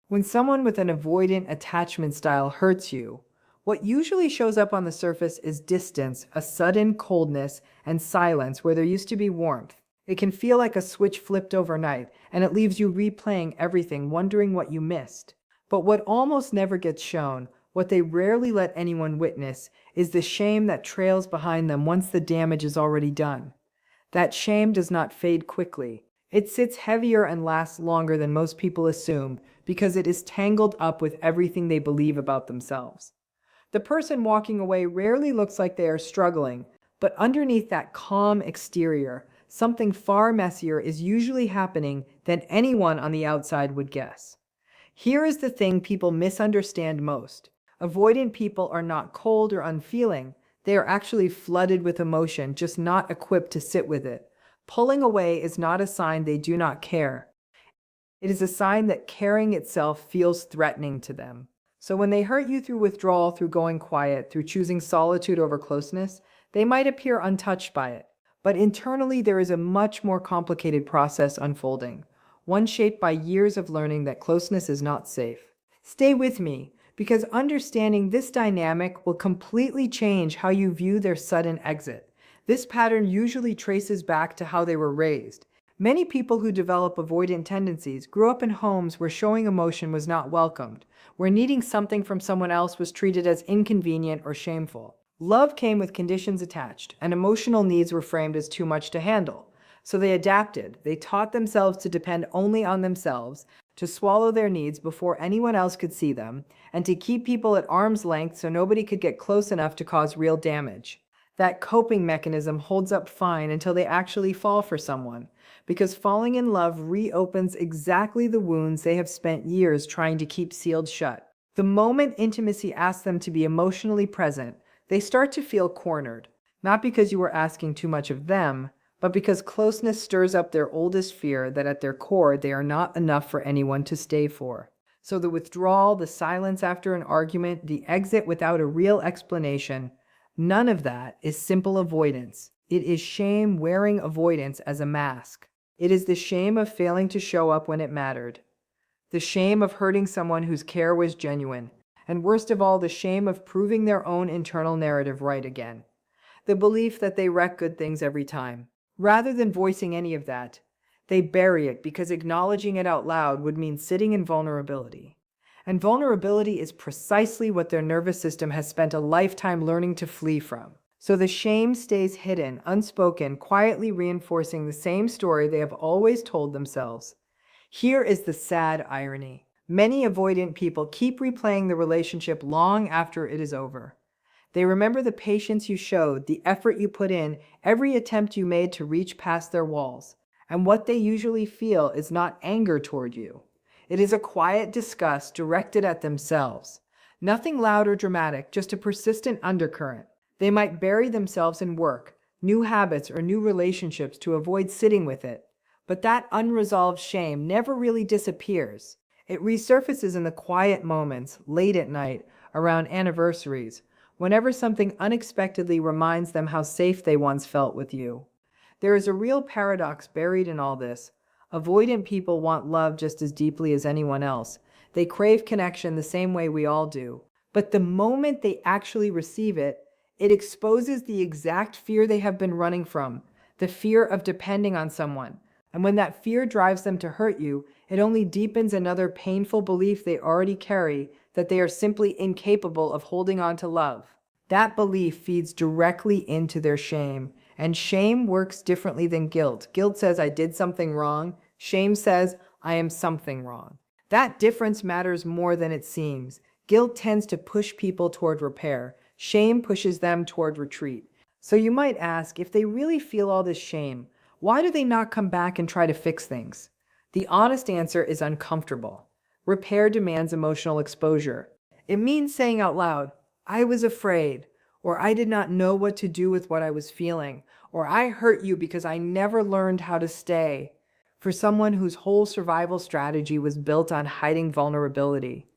When someone with an avoidant attachment style hurts you, what usually shows up on the surface is distance, a sudden coldness, and silence where there used to be warmth. It can feel like a switch flipped overnight, and it leaves you replaying everything, wondering what you missed. But what almost never gets shown, what they rarely let anyone witness, is the shame that trails behind them once the damage is already done. That shame does not fade quickly. It sits heavier and lasts longer than most people assume because it is tangled up with everything they believe about themselves. The person walking away rarely looks like they are struggling, but underneath that calm exterior, something far messier is usually happening than anyone on the outside would guess. Here is the thing people misunderstand most. Avoidant people are not cold or unfeeling. They are actually flooded with emotion, just not equipped to sit with it. Pulling away is not a sign they do not care. It is a sign that caring itself feels threatening to them. So when they hurt you through withdrawal, through going quiet, through choosing solitude over closeness, they might appear untouched by it. But internally, there is a much more complicated process unfolding, one shaped by years of learning that closeness is not safe. Stay with me, because understanding this dynamic will completely change how you view their sudden exit. This pattern usually traces back to how they were raised. Many people who develop avoidant tendencies grew up in homes where showing emotion was not welcomed, where needing something from someone else was treated as inconvenient or shameful. Love came with conditions attached, and emotional needs were framed as too much to handle. So they adapted. They taught themselves to depend only on themselves, to swallow their needs before anyone else could see them, and to keep people at arm's length so nobody could get close enough to cause real damage. That coping mechanism holds up fine until they actually fall for someone, because falling in love reopens exactly the wounds they have spent years trying to keep sealed shut. The moment intimacy asks them to be emotionally present, they start to feel cornered, not because you were asking too much of them, but because closeness stirs up their oldest fear that at their core they are not enough for anyone to stay for. So the withdrawal, the silence after an argument, the exit without a real explanation, none of that is simple avoidance. It is shame wearing avoidance as a mask. It is the shame of failing to show up when it mattered, the shame of hurting someone whose care was genuine, and worst of all, the shame of proving their own internal narrative right again. The belief that they wreck good things every time. Rather than voicing any of that, they bury it because acknowledging it out loud would mean sitting in vulnerability. And vulnerability is precisely what their nervous system has spent a lifetime learning to flee from. So the shame stays hidden, unspoken, quietly reinforcing the same story they have always told themselves. Here is the sad irony. Many avoidant people keep replaying the relationship long after it is over. They remember the patience you showed, the effort you put in, every attempt you made to reach past their walls. And what they usually feel is not anger toward you. It is a quiet disgust directed at themselves. Nothing loud or dramatic, just a persistent undercurrent. They might bury themselves in work, new habits, or new relationships to avoid sitting with it. But that unresolved shame never really disappears. It resurfaces in the quiet moments, late at night, around anniversaries, whenever something unexpectedly reminds them how safe they once felt with you. There is a real paradox buried in all this. Avoidant people want love just as deeply as anyone else. They crave connection the same way we all do. But the moment they actually receive it, it exposes the exact fear they have been running from, the fear of depending on someone. And when that fear drives them to hurt you, it only deepens another painful belief they already carry, that they are simply incapable of holding on to love. That belief feeds directly into their shame, and shame works differently than guilt. Guilt says, I did something wrong. Shame says, I am something wrong. That difference matters more than it seems. Guilt tends to push people toward repair. Shame pushes them toward retreat. So you might ask, if they really feel all this shame, why do they not come back and try to fix things? The honest answer is uncomfortable. Repair demands emotional exposure. It means saying out loud, I was afraid, or I did not know what to do with what I was feeling, or I hurt you because I never learned how to stay. For someone whose whole survival strategy was built on hiding vulnerability,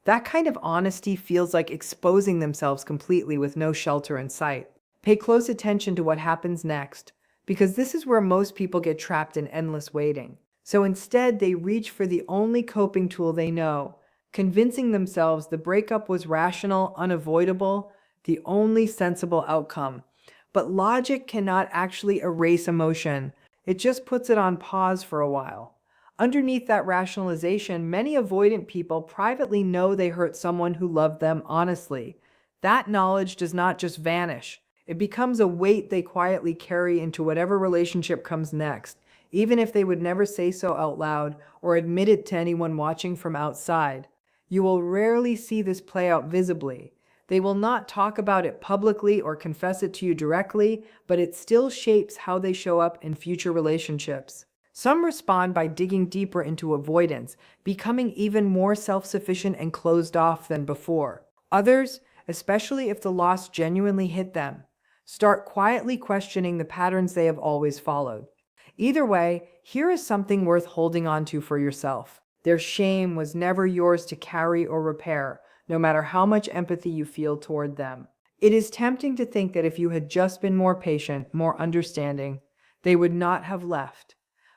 that kind of honesty feels like exposing themselves completely with no shelter in sight. Pay close attention to what happens next, because this is where most people get trapped in endless waiting. So instead, they reach for the only coping tool they know, convincing themselves the breakup was rational, unavoidable, the only sensible outcome. But logic cannot actually erase emotion. It just puts it on pause for a while. Underneath that rationalization, many avoidant people privately know they hurt someone who loved them honestly. That knowledge does not just vanish. It becomes a weight they quietly carry into whatever relationship comes next, even if they would never say so out loud or admit it to anyone watching from outside. You will rarely see this play out visibly. They will not talk about it publicly or confess it to you directly, but it still shapes how they show up in future relationships. Some respond by digging deeper into avoidance, becoming even more self-sufficient and closed off than before. Others, especially if the loss genuinely hit them, start quietly questioning the patterns they have always followed. Either way, here is something worth holding on to for yourself. Their shame was never yours to carry or repair, no matter how much empathy you feel toward them. It is tempting to think that if you had just been more patient, more understanding, they would not have left.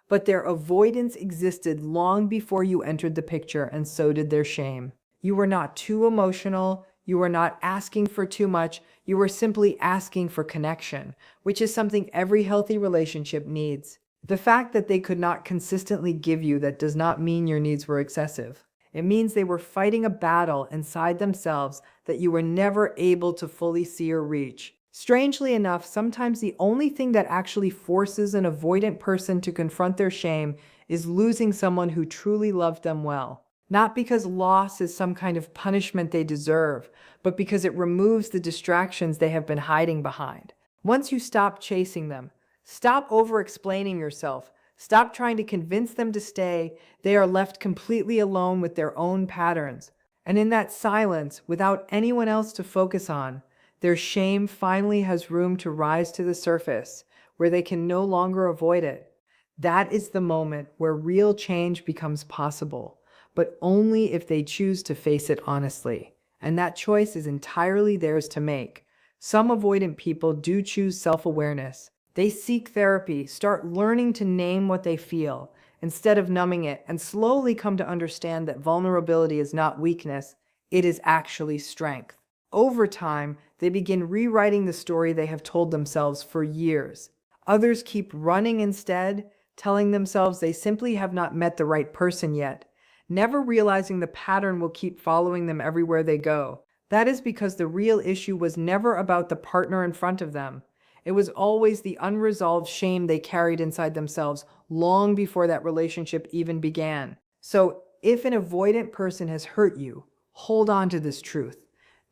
But their avoidance existed long before you entered the picture, and so did their shame. You were not too emotional, you were not asking for too much, you were simply asking for connection, which is something every healthy relationship needs. The fact that they could not consistently give you that does not mean your needs were excessive. It means they were fighting a battle inside themselves that you were never able to fully see or reach. Strangely enough, sometimes the only thing that actually forces an avoidant person to confront their shame is losing someone who truly loved them well. Not because loss is some kind of punishment they deserve, but because it removes the distractions they have been hiding behind. Once you stop chasing them, stop over-explaining yourself, stop trying to convince them to stay, they are left completely alone with their own patterns. And in that silence, without anyone else to focus on, their shame finally has room to rise to the surface, where they can no longer avoid it. That is the moment where real change becomes possible, but only if they choose to face it honestly. And that choice is entirely theirs to make. Some avoidant people do choose self-awareness. They seek therapy, start learning to name what they feel, instead of numbing it, and slowly come to understand that vulnerability is not weakness, it is actually strength. Over time, they begin rewriting the story they have told themselves for years. Others keep running instead, telling themselves they simply have not met the right person yet, never realizing the pattern will keep following them everywhere they go. That is because the real issue was never about the partner in front of them. It was always the unresolved shame they carried inside themselves long before that relationship even began. So, if an avoidant person has hurt you, hold on to this truth.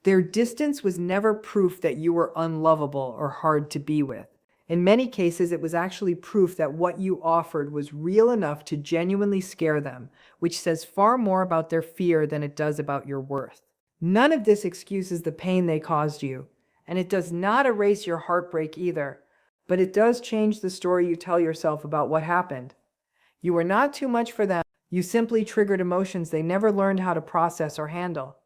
Their distance was never proof that you were unlovable or hard to be with. In many cases, it was actually proof that what you offered was real enough to genuinely scare them, which says far more about their fear than it does about your worth. None of this excuses the pain they caused you, and it does not erase your heartbreak either, but it does change the story you tell yourself about what happened. You were not too much for them. You simply triggered emotions they never learned how to process or handle.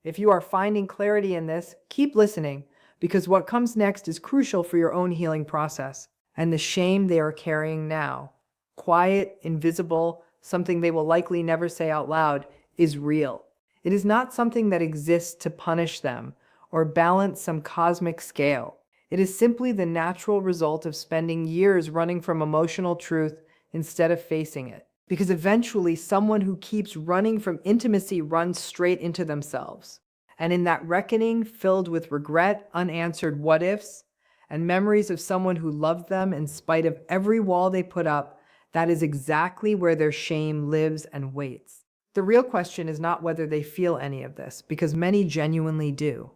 If you are finding clarity in this, keep listening, because what comes next is crucial for your own healing process. And the shame they are carrying now, quiet, invisible, something they will likely never say out loud, is real. It is not something that exists to punish them or balance some cosmic scale. It is simply the natural result of spending years running from emotional truth instead of facing it. Because eventually someone who keeps running from intimacy runs straight into themselves. And in that reckoning filled with regret, unanswered what-ifs, and memories of someone who loved them in spite of every wall they put up, that is exactly where their shame lives and waits. The real question is not whether they feel any of this, because many genuinely do.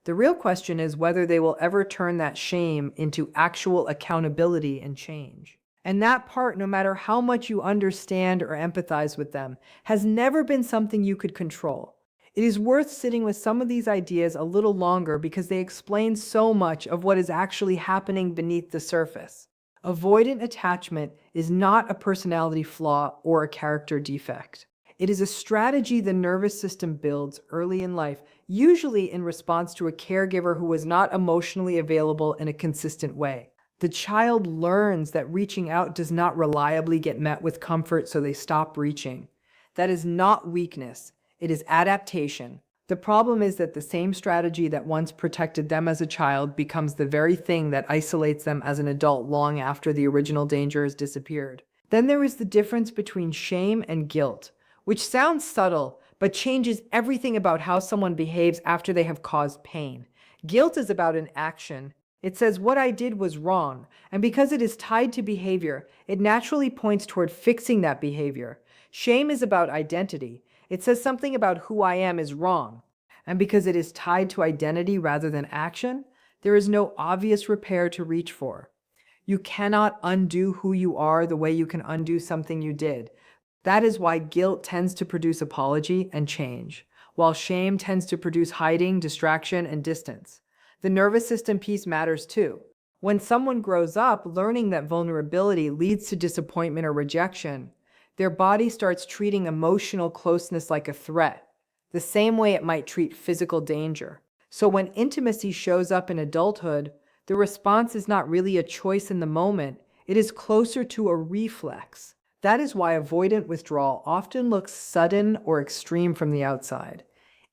The real question is whether they will ever turn that shame into actual accountability and change. And that part, no matter how much you understand or empathize with them, has never been something you could control. It is worth sitting with some of these ideas a little longer because they explain so much of what is actually happening beneath the surface. Avoidant attachment is not a personality flaw or a character defect. It is a strategy the nervous system builds early in life, usually in response to a caregiver who was not emotionally available in a consistent way. The child learns that reaching out does not reliably get met with comfort, so they stop reaching. That is not weakness. It is adaptation. The problem is that the same strategy that once protected them as a child becomes the very thing that isolates them as an adult long after the original danger has disappeared. Then there is the difference between shame and guilt, which sounds subtle, but changes everything about how someone behaves after they have caused pain. Guilt is about an action. It says what I did was wrong, and because it is tied to behavior, it naturally points toward fixing that behavior. Shame is about identity. It says something about who I am is wrong. And because it is tied to identity rather than action, there is no obvious repair to reach for. You cannot undo who you are the way you can undo something you did. That is why guilt tends to produce apology and change, while shame tends to produce hiding, distraction, and distance. The nervous system piece matters too. When someone grows up learning that vulnerability leads to disappointment or rejection, their body starts treating emotional closeness like a threat, the same way it might treat physical danger. So when intimacy shows up in adulthood, the response is not really a choice in the moment, it is closer to a reflex. That is why avoidant withdrawal often looks sudden or extreme from the outside,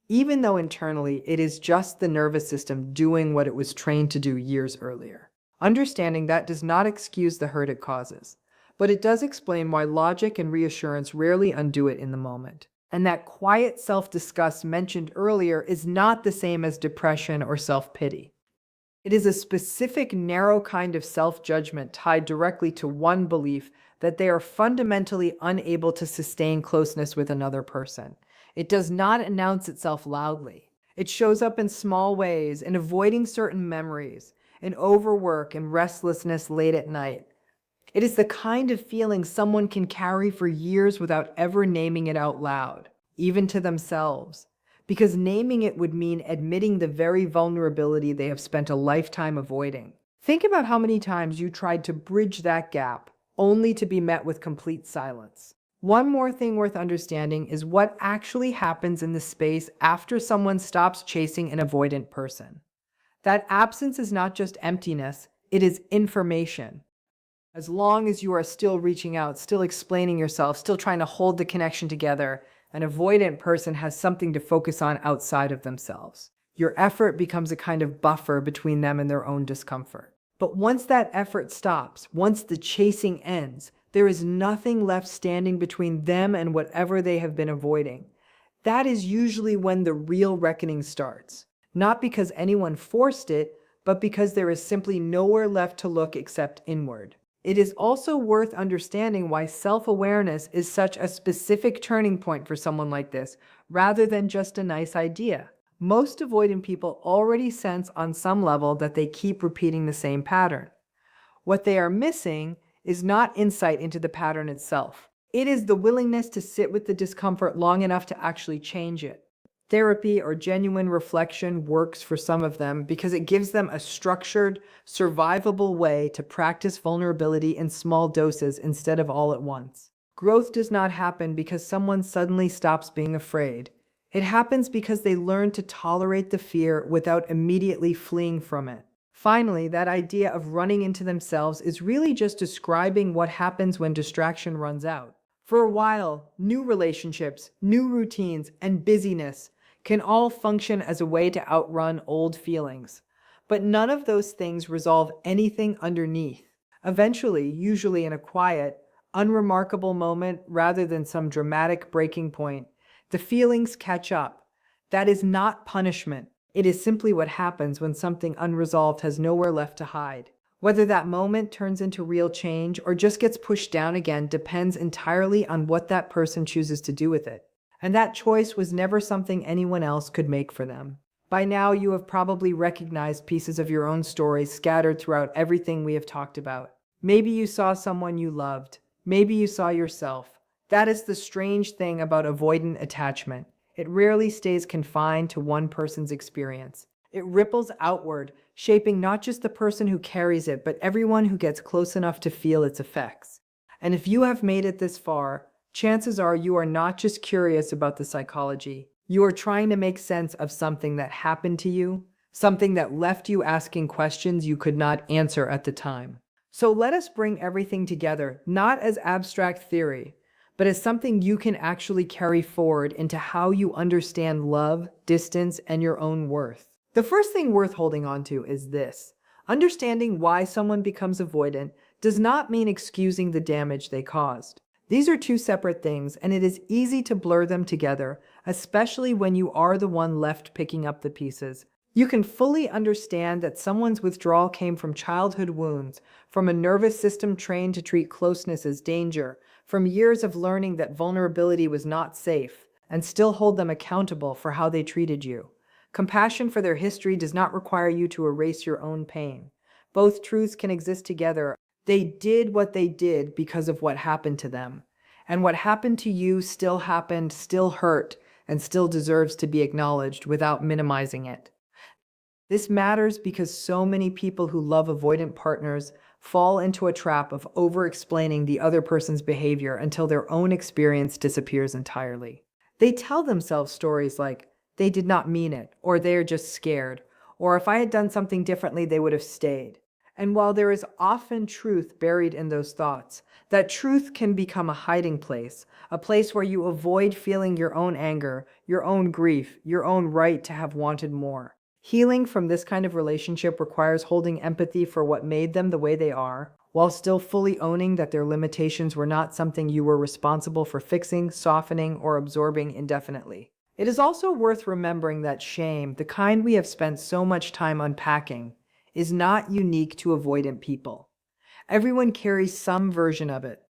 even though internally it is just the nervous system doing what it was trained to do years earlier. Understanding that does not excuse the hurt it causes, but it does explain why logic and reassurance rarely undo it in the moment. And that quiet self-disgust mentioned earlier is not the same as depression or self-pity. It is a specific, narrow kind of self-judgment tied directly to one belief that they are fundamentally unable to sustain closeness with another person. It does not announce itself loudly. It shows up in small ways, in avoiding certain memories, in overwork and restlessness late at night. It is the kind of feeling someone can carry for years without ever naming it out loud, even to themselves, because naming it would mean admitting the very vulnerability they have spent a lifetime avoiding. Think about how many times you tried to bridge that gap, only to be met with complete silence. One more thing worth understanding is what actually happens in the space after someone stops chasing an avoidant person. That absence is not just emptiness, it is information. As long as you are still reaching out, still explaining yourself, still trying to hold the connection together, an avoidant person has something to focus on outside of themselves. Your effort becomes a kind of buffer between them and their own discomfort. But once that effort stops, once the chasing ends, there is nothing left standing between them and whatever they have been avoiding. That is usually when the real reckoning starts. Not because anyone forced it, but because there is simply nowhere left to look except inward. It is also worth understanding why self-awareness is such a specific turning point for someone like this, rather than just a nice idea. Most avoidant people already sense on some level that they keep repeating the same pattern. What they are missing is not insight into the pattern itself. It is the willingness to sit with the discomfort long enough to actually change it. Therapy or genuine reflection works for some of them because it gives them a structured, survivable way to practice vulnerability in small doses instead of all at once. Growth does not happen because someone suddenly stops being afraid. It happens because they learn to tolerate the fear without immediately fleeing from it. Finally, that idea of running into themselves is really just describing what happens when distraction runs out. For a while, new relationships, new routines, and busyness can all function as a way to outrun old feelings. But none of those things resolve anything underneath. Eventually, usually in a quiet, unremarkable moment rather than some dramatic breaking point, the feelings catch up. That is not punishment. It is simply what happens when something unresolved has nowhere left to hide. Whether that moment turns into real change or just gets pushed down again depends entirely on what that person chooses to do with it. And that choice was never something anyone else could make for them. By now, you have probably recognized pieces of your own story scattered throughout everything we have talked about. Maybe you saw someone you loved. Maybe you saw yourself. That is the strange thing about avoidant attachment. It rarely stays confined to one person's experience. It ripples outward, shaping not just the person who carries it, but everyone who gets close enough to feel its effects. And if you have made it this far, chances are you are not just curious about the psychology. You are trying to make sense of something that happened to you, something that left you asking questions you could not answer at the time. So let us bring everything together, not as abstract theory, but as something you can actually carry forward into how you understand love, distance, and your own worth. The first thing worth holding on to is this: understanding why someone becomes avoidant does not mean excusing the damage they caused. These are two separate things, and it is easy to blur them together, especially when you are the one left picking up the pieces. You can fully understand that someone's withdrawal came from childhood wounds, from a nervous system trained to treat closeness as danger, from years of learning that vulnerability was not safe, and still hold them accountable for how they treated you. Compassion for their history does not require you to erase your own pain. Both truths can exist together. They did what they did because of what happened to them. And what happened to you still happened, still hurt, and still deserves to be acknowledged without minimizing it. This matters because so many people who love avoidant partners fall into a trap of over-explaining the other person's behavior until their own experience disappears entirely. They tell themselves stories like, they did not mean it, or they're just scared, or if I had done something differently, they would have stayed. And while there is often truth buried in those thoughts, that truth can become a hiding place, a place where you avoid feeling your own anger, your own grief, your own right to have wanted more. Healing from this kind of relationship requires holding empathy for what made them the way they are, while still fully owning that their limitations were not something you were responsible for fixing, softening, or absorbing indefinitely. It is also worth remembering that shame, the kind we have spent so much time unpacking, is not unique to avoidant people. Everyone carries some version of it.